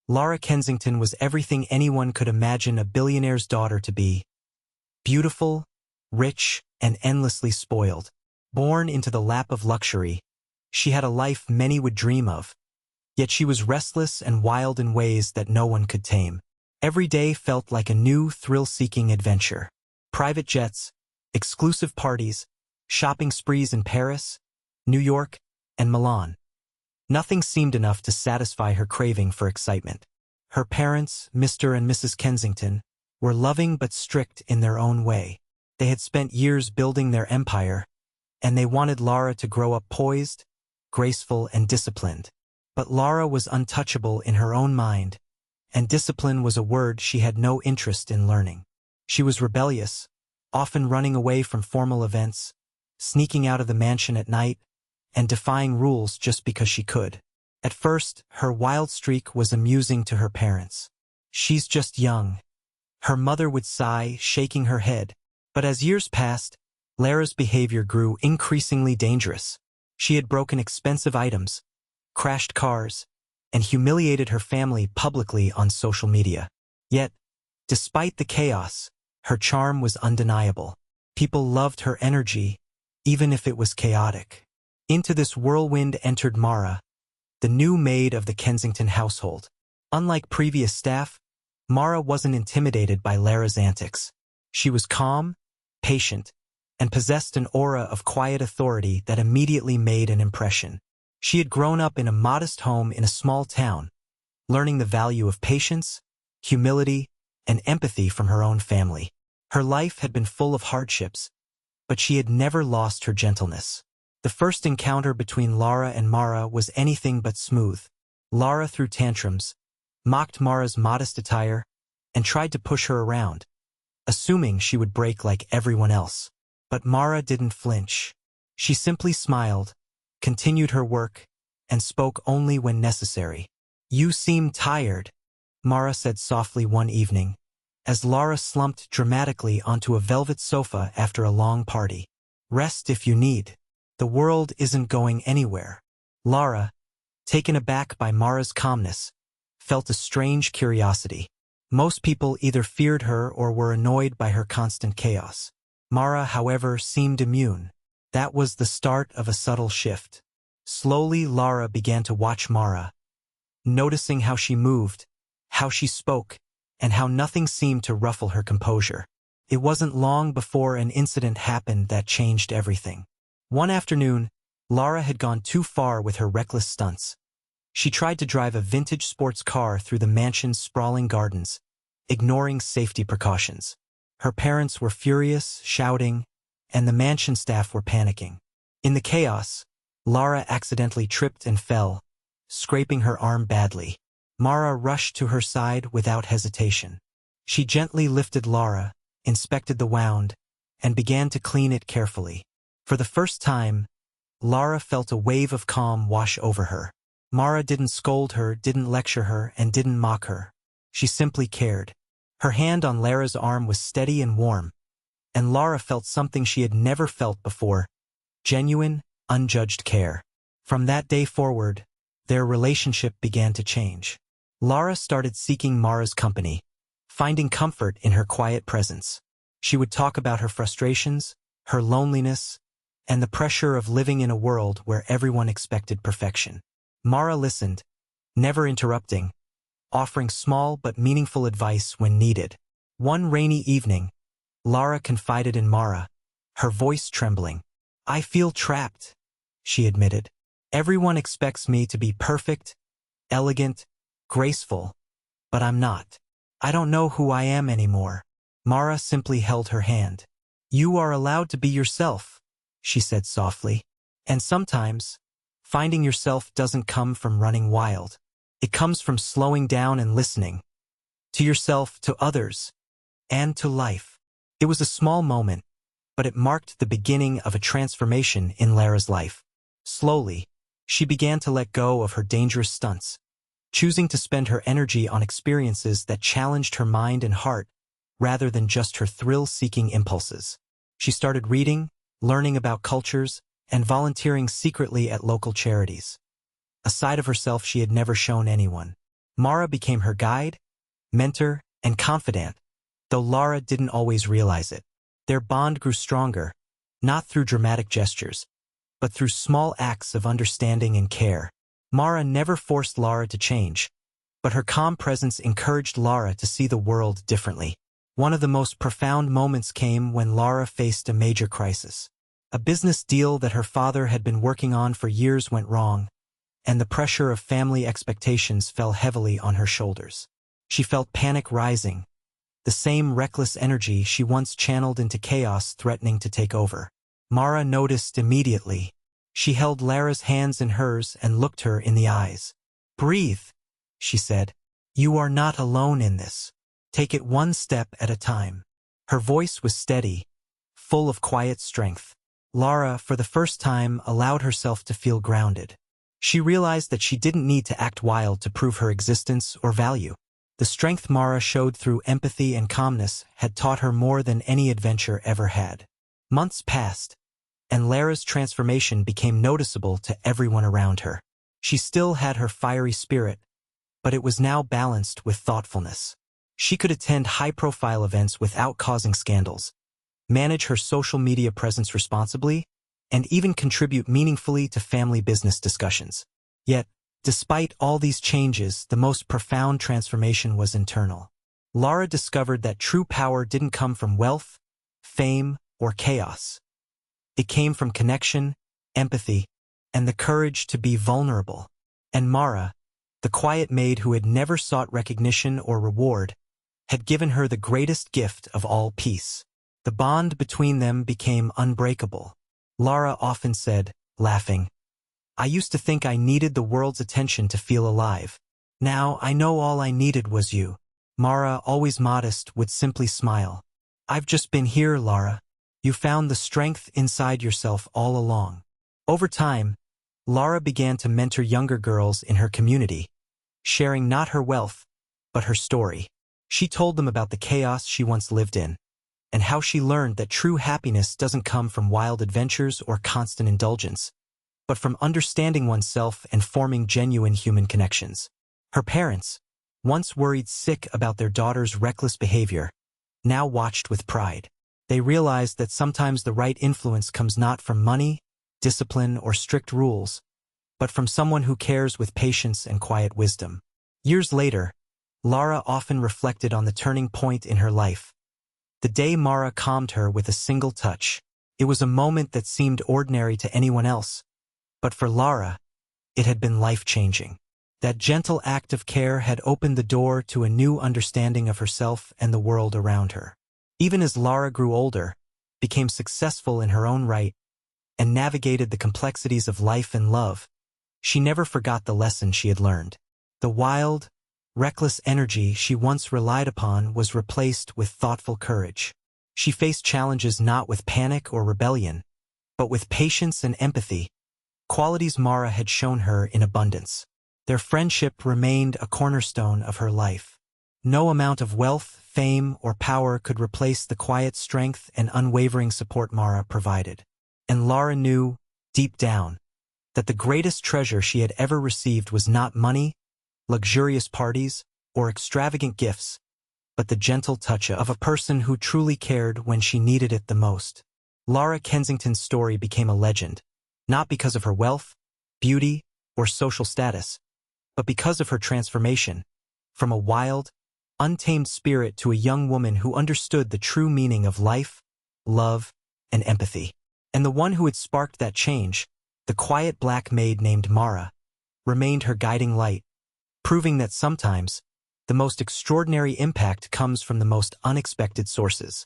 Lara Kensington was everything anyone could imagine a billionaire's daughter to be. Beautiful, rich, and endlessly spoiled. Born into the lap of luxury, she had a life many would dream of. Yet she was restless and wild in ways that no one could tame. Every day felt like a new, thrill-seeking adventure. Private jets, exclusive parties, shopping sprees in Paris, New York, and Milan. Nothing seemed enough to satisfy her craving for excitement. Her parents, Mr. and Mrs. Kensington, were loving but strict in their own way. They had spent years building their empire, and they wanted Lara to grow up poised, graceful, and disciplined. But Lara was untouchable in her own mind, and discipline was a word she had no interest in learning. She was rebellious, often running away from formal events, sneaking out of the mansion at night, and defying rules just because she could. At first, her wild streak was amusing to her parents. "She's just young," her mother would sigh, shaking her head. But as years passed, Lara's behavior grew increasingly dangerous. She had broken expensive items, crashed cars, and humiliated her family publicly on social media. Yet, despite the chaos, her charm was undeniable. People loved her energy, even if it was chaotic. Into this whirlwind entered Mara, the new maid of the Kensington household. Unlike previous staff, Mara wasn't intimidated by Lara's antics. She was calm, patient, and possessed an aura of quiet authority that immediately made an impression. She had grown up in a modest home in a small town, learning the value of patience, humility, and empathy from her own family. Her life had been full of hardships, but she had never lost her gentleness. The first encounter between Lara and Mara was anything but smooth. Lara threw tantrums, mocked Mara's modest attire, and tried to push her around, assuming she would break like everyone else. But Mara didn't flinch. She simply smiled, continued her work, and spoke only when necessary. "You seem tired," Mara said softly one evening, as Lara slumped dramatically onto a velvet sofa after a long party. "Rest if you need. The world isn't going anywhere." Lara, taken aback by Mara's calmness, felt a strange curiosity. Most people either feared her or were annoyed by her constant chaos. Mara, however, seemed immune. That was the start of a subtle shift. Slowly, Lara began to watch Mara, noticing how she moved, how she spoke, and how nothing seemed to ruffle her composure. It wasn't long before an incident happened that changed everything. One afternoon, Lara had gone too far with her reckless stunts. She tried to drive a vintage sports car through the mansion's sprawling gardens, ignoring safety precautions. Her parents were furious, shouting, and the mansion staff were panicking. In the chaos, Lara accidentally tripped and fell, scraping her arm badly. Mara rushed to her side without hesitation. She gently lifted Lara, inspected the wound, and began to clean it carefully. For the first time, Lara felt a wave of calm wash over her. Mara didn't scold her, didn't lecture her, and didn't mock her. She simply cared. Her hand on Lara's arm was steady and warm, and Lara felt something she had never felt before: genuine, unjudged care. From that day forward, their relationship began to change. Lara started seeking Mara's company, finding comfort in her quiet presence. She would talk about her frustrations, her loneliness, and the pressure of living in a world where everyone expected perfection. Mara listened, never interrupting, offering small but meaningful advice when needed. One rainy evening, Lara confided in Mara, her voice trembling. "I feel trapped," she admitted. "Everyone expects me to be perfect, elegant, graceful, but I'm not. I don't know who I am anymore." Mara simply held her hand. "You are allowed to be yourself," she said softly. "And sometimes, finding yourself doesn't come from running wild. It comes from slowing down and listening. To yourself, to others, and to life." It was a small moment, but it marked the beginning of a transformation in Lara's life. Slowly, she began to let go of her dangerous stunts, choosing to spend her energy on experiences that challenged her mind and heart rather than just her thrill-seeking impulses. She started reading, learning about cultures, and volunteering secretly at local charities, a side of herself she had never shown anyone. Mara became her guide, mentor, and confidant, though Lara didn't always realize it. Their bond grew stronger, not through dramatic gestures, but through small acts of understanding and care. Mara never forced Lara to change, but her calm presence encouraged Lara to see the world differently. One of the most profound moments came when Lara faced a major crisis. A business deal that her father had been working on for years went wrong, and the pressure of family expectations fell heavily on her shoulders. She felt panic rising, the same reckless energy she once channeled into chaos threatening to take over. Mara noticed immediately. She held Lara's hands in hers and looked her in the eyes. "Breathe," she said. "You are not alone in this. Take it one step at a time." Her voice was steady, full of quiet strength. Lara, for the first time, allowed herself to feel grounded. She realized that she didn't need to act wild to prove her existence or value. The strength Mara showed through empathy and calmness had taught her more than any adventure ever had. Months passed, and Lara's transformation became noticeable to everyone around her. She still had her fiery spirit, but it was now balanced with thoughtfulness. She could attend high-profile events without causing scandals, manage her social media presence responsibly, and even contribute meaningfully to family business discussions. Yet, despite all these changes, the most profound transformation was internal. Lara discovered that true power didn't come from wealth, fame, or chaos. It came from connection, empathy, and the courage to be vulnerable. And Mara, the quiet maid who had never sought recognition or reward, had given her the greatest gift of all, peace. The bond between them became unbreakable. Lara often said, laughing, "I used to think I needed the world's attention to feel alive. Now I know all I needed was you." Mara, always modest, would simply smile. "I've just been here, Lara. You found the strength inside yourself all along." Over time, Lara began to mentor younger girls in her community, sharing not her wealth, but her story. She told them about the chaos she once lived in, and how she learned that true happiness doesn't come from wild adventures or constant indulgence, but from understanding oneself and forming genuine human connections. Her parents, once worried sick about their daughter's reckless behavior, now watched with pride. They realized that sometimes the right influence comes not from money, discipline, or strict rules, but from someone who cares with patience and quiet wisdom. Years later, Lara often reflected on the turning point in her life. The day Mara calmed her with a single touch. It was a moment that seemed ordinary to anyone else, but for Lara, it had been life-changing. That gentle act of care had opened the door to a new understanding of herself and the world around her. Even as Lara grew older, became successful in her own right, and navigated the complexities of life and love, she never forgot the lesson she had learned. The wild, reckless energy she once relied upon was replaced with thoughtful courage. She faced challenges not with panic or rebellion, but with patience and empathy, qualities Mara had shown her in abundance. Their friendship remained a cornerstone of her life. No amount of wealth, fame, or power could replace the quiet strength and unwavering support Mara provided. And Lara knew, deep down, that the greatest treasure she had ever received was not money, luxurious parties, or extravagant gifts, but the gentle touch of a person who truly cared when she needed it the most. Lara Kensington's story became a legend, not because of her wealth, beauty, or social status, but because of her transformation, from a wild, untamed spirit to a young woman who understood the true meaning of life, love, and empathy. And the one who had sparked that change, the quiet black maid named Mara, remained her guiding light, proving that sometimes, the most extraordinary impact comes from the most unexpected sources.